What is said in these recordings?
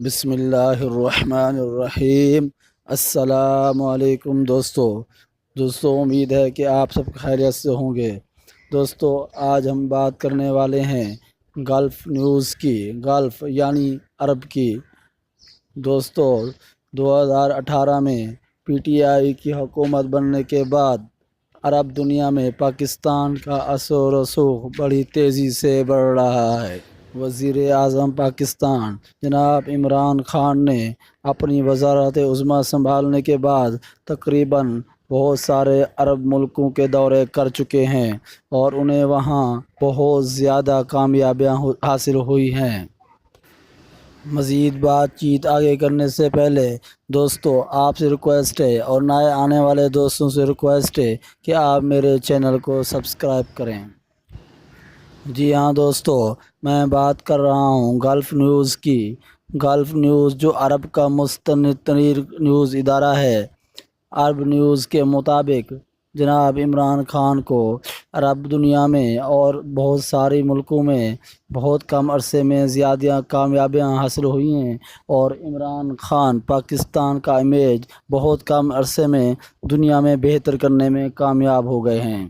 بسم اللہ الرحمن الرحیم۔ السلام علیکم دوستو، امید ہے کہ آپ سب خیریت سے ہوں گے۔ دوستو، آج ہم بات کرنے والے ہیں گلف نیوز کی، گلف یعنی عرب کی۔ دوستو، 2018 میں پی ٹی آئی کی حکومت بننے کے بعد عرب دنیا میں پاکستان کا اثر و رسوخ بڑی تیزی سے بڑھ رہا ہے۔ وزیر اعظم پاکستان جناب عمران خان نے اپنی وزارت عظمیٰ سنبھالنے کے بعد تقریباً بہت سارے عرب ملکوں کے دورے کر چکے ہیں اور انہیں وہاں بہت زیادہ کامیابیاں حاصل ہوئی ہیں۔ مزید بات چیت آگے کرنے سے پہلے دوستو، آپ سے ریکویسٹ ہے اور نئے آنے والے دوستوں سے ریکویسٹ ہے کہ آپ میرے چینل کو سبسکرائب کریں۔ جی ہاں دوستو، میں بات کر رہا ہوں گلف نیوز کی۔ گلف نیوز جو عرب کا مستند ترین نیوز ادارہ ہے۔ عرب نیوز کے مطابق جناب عمران خان کو عرب دنیا میں اور بہت سارے ملکوں میں بہت کم عرصے میں زیادہ کامیابیاں حاصل ہوئی ہیں اور عمران خان پاکستان کا امیج بہت کم عرصے میں دنیا میں بہتر کرنے میں کامیاب ہو گئے ہیں۔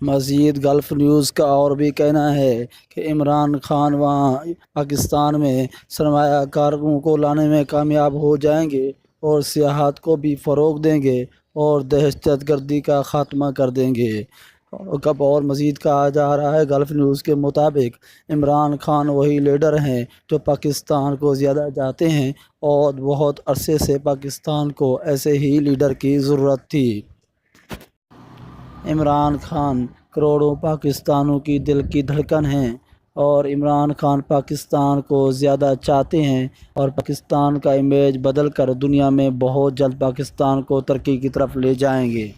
مزید گلف نیوز کا اور بھی کہنا ہے کہ عمران خان وہاں پاکستان میں سرمایہ کاروں کو لانے میں کامیاب ہو جائیں گے اور سیاحت کو بھی فروغ دیں گے اور دہشت گردی کا خاتمہ کر دیں گے۔ اور مزید کہا جا رہا ہے گلف نیوز کے مطابق عمران خان وہی لیڈر ہیں جو پاکستان کو زیادہ چاہتے ہیں اور بہت عرصے سے پاکستان کو ایسے ہی لیڈر کی ضرورت تھی۔ عمران خان کروڑوں پاکستانیوں کی دل کی دھڑکن ہیں اور عمران خان پاکستان کو زیادہ چاہتے ہیں اور پاکستان کا امیج بدل کر دنیا میں بہت جلد پاکستان کو ترقی کی طرف لے جائیں گے۔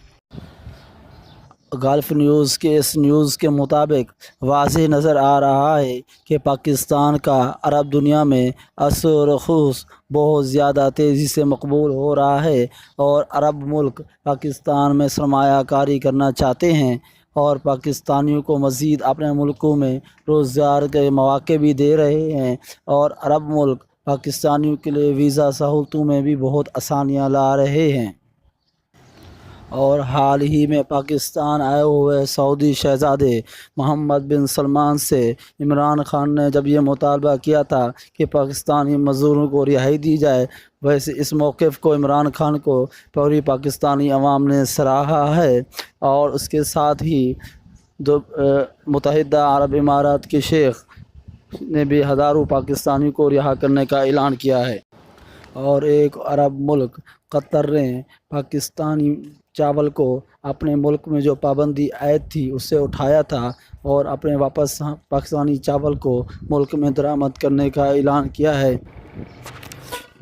گلف نیوز کے اس نیوز کے مطابق واضح نظر آ رہا ہے کہ پاکستان کا عرب دنیا میں اثر و رسوخ بہت زیادہ تیزی سے مقبول ہو رہا ہے اور عرب ملک پاکستان میں سرمایہ کاری کرنا چاہتے ہیں اور پاکستانیوں کو مزید اپنے ملکوں میں روزگار کے مواقع بھی دے رہے ہیں اور عرب ملک پاکستانیوں کے لیے ویزا سہولتوں میں بھی بہت آسانیاں لا رہے ہیں۔ اور حال ہی میں پاکستان آئے ہوئے سعودی شہزادے محمد بن سلمان سے عمران خان نے جب یہ مطالبہ کیا تھا کہ پاکستانی مزدوروں کو رہائی دی جائے، ویسے اس موقف کو عمران خان کو پوری پاکستانی عوام نے سراہا ہے اور اس کے ساتھ ہی متحدہ عرب امارات کے شیخ نے بھی ہزاروں پاکستانیوں کو رہا کرنے کا اعلان کیا ہے۔ اور ایک عرب ملک قطر نے پاکستانی چاول کو اپنے ملک میں جو پابندی عائد تھی اس سے اٹھایا تھا اور اپنے واپس پاکستانی چاول کو ملک میں درآمد کرنے کا اعلان کیا ہے۔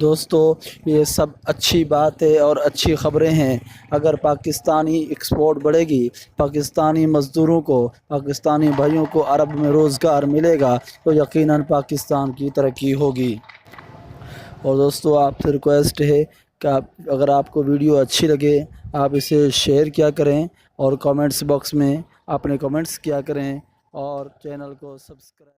دوستو، یہ سب اچھی باتیں اور اچھی خبریں ہیں۔ اگر پاکستانی ایکسپورٹ بڑھے گی، پاکستانی مزدوروں کو، پاکستانی بھائیوں کو عرب میں روزگار ملے گا تو یقیناً پاکستان کی ترقی ہوگی۔ اور دوستو، آپ سے ریکویسٹ ہے کہ اگر آپ کو ویڈیو اچھی لگے آپ اسے شیئر کیا کریں اور کامنٹس باکس میں اپنے کامنٹس کیا کریں اور چینل کو سبسکرائب